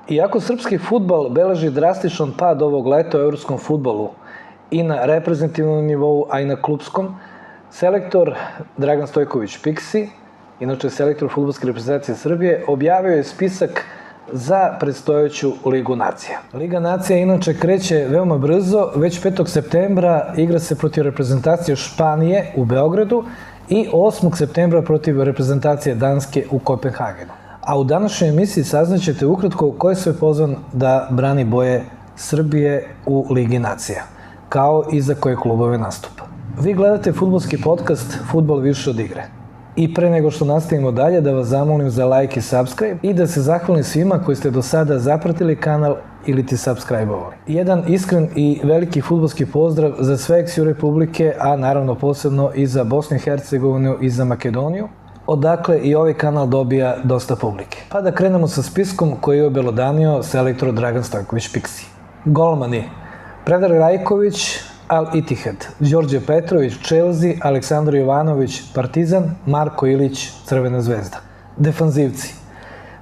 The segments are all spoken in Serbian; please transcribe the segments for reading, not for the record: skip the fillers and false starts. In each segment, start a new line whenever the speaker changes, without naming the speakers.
Iako srpski fudbal beleži drastičan pad ovog leta u evropskom fudbalu i na reprezentativnom nivou, a i na klupskom, selektor Dragan Stojković Piksi, inače selektor fudbalske reprezentacije Srbije, objavio je spisak za predstojeću Ligu nacija. Liga nacija inače kreće veoma brzo, već 5. septembra igra se protiv reprezentacije Španije u Beogradu i 8. septembra protiv reprezentacije Danske u Kopenhagenu. A u današnjoj emisiji saznaćete ukratko ko je sve pozvan da brani boje Srbije u Ligi nacija, kao i za koje klubove nastupa. Vi gledate fudbalski podcast Fudbal više od igre. I pre nego što nastavimo dalje, da vas zamolim za like i subscribe i da se zahvalim svima koji ste do sada zapratili kanal ili ti subscribe-ovali. Jedan iskren i veliki fudbalski pozdrav za sve eksiju Republike, a naravno posebno i za Bosnu i Hercegovinu i za Makedoniju, odakle i ovaj kanal dobija dosta publike. Pa da krenemo sa spiskom koji je obelodanio selektor Dragan Stojković Piksi. Golmani: Predrag Rajković, Al Ittihad, Đorđe Petrović, Chelsea, Aleksandar Jovanović, Partizan, Marko Ilić, Crvena zvezda. Defanzivci: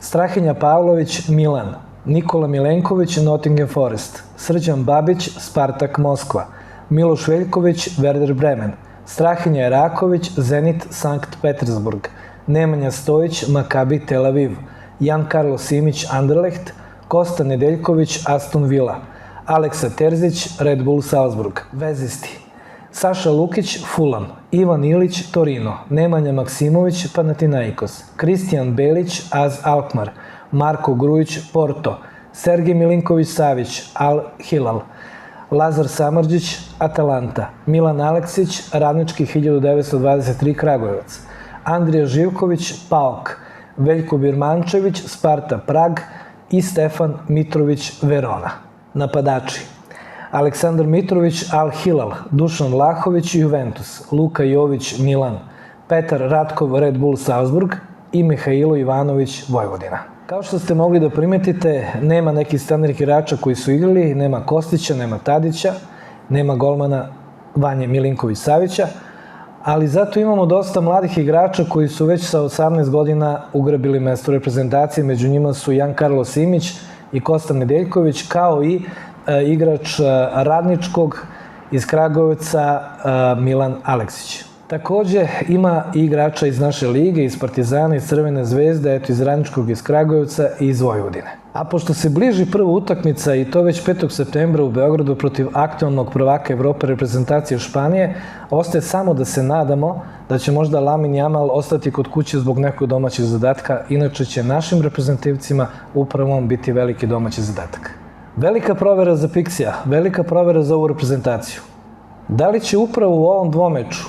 Strahinja Pavlović, Milan, Nikola Milenković, Nottingham Forest, Srđan Babić, Spartak Moskva, Miloš Veljković, Werder Bremen, Strahinja Eraković, Zenit Sankt Petersburg, Nemanja Stojić, Makabi Tel Aviv, Jan Karlo Simić, Anderlecht, Kosta Nedeljković, Aston Villa, Aleksa Terzić, Red Bull Salzburg. Vezisti: Saša Lukić, Fulham, Ivan Ilić, Torino, Nemanja Maksimović, Panathinaikos, Kristijan Belić, AZ Alkmaar, Marko Grujić, Porto, Sergej Milinković Savić, Al Hilal, Lazar Samardžić, Atalanta, Milan Aleksić, Radnički 1923 Kragujevac, Andrija Živković, PAOK, Veljko Birmančević, Sparta Prag i Stefan Mitrović, Verona. Napadači: Aleksandar Mitrović, Al Hilal, Dušan Lahović, Juventus, Luka Jović, Milan, Petar Ratkov, Red Bull Salzburg i Mihajlo Ivanović, Vojvodina. Kao što ste mogli da primetite, nema nekih standardnih igrača koji su igrali, nema Kostića, nema Tadića, nema golmana Vanje Milinković Savića, ali zato imamo dosta mladih igrača koji su već sa 18 godina ugrabili mesto reprezentacije. Među njima su Jan Karlo Simić i Kosta Nedeljković, kao i igrač Radničkog iz Kragujevca Milan Aleksić. Takođe ima i igrača iz naše lige, iz Partizana, iz Crvene zvezde, eto iz Radničkog, iz Kragujevca i iz Vojvodine. A pošto se bliži prva utakmica i to već 5. septembra u Beogradu protiv aktualnog prvaka Evrope reprezentacije Španije, ostaje samo da se nadamo da će možda Lamine Yamal ostati kod kuće zbog nekog domaćeg zadatka, inače će našim reprezentativcima upravo biti veliki domaći zadatak. Velika provera za Piksija, velika provera za ovu reprezentaciju. Da li će upravo u ovom dvomeču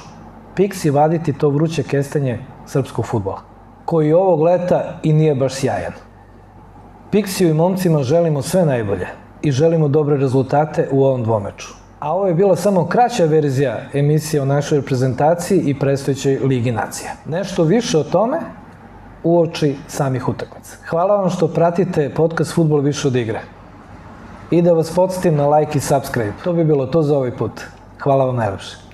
Piksi vaditi to vruće kestenje srpskog fudbala, koji ovog leta i nije baš sjajan? Piksiju i momcima želimo sve najbolje i želimo dobre rezultate u ovom dvomeču. A ovo je bila samo kraća verzija emisije o našoj reprezentaciji i predstojećoj Ligi nacija. Nešto više o tome uoči samih utakmica. Hvala vam što pratite podcast Fudbal više od igre. I da vas podsjetim na like i subscribe. To bi bilo to za ovaj put. Hvala vam najlepše.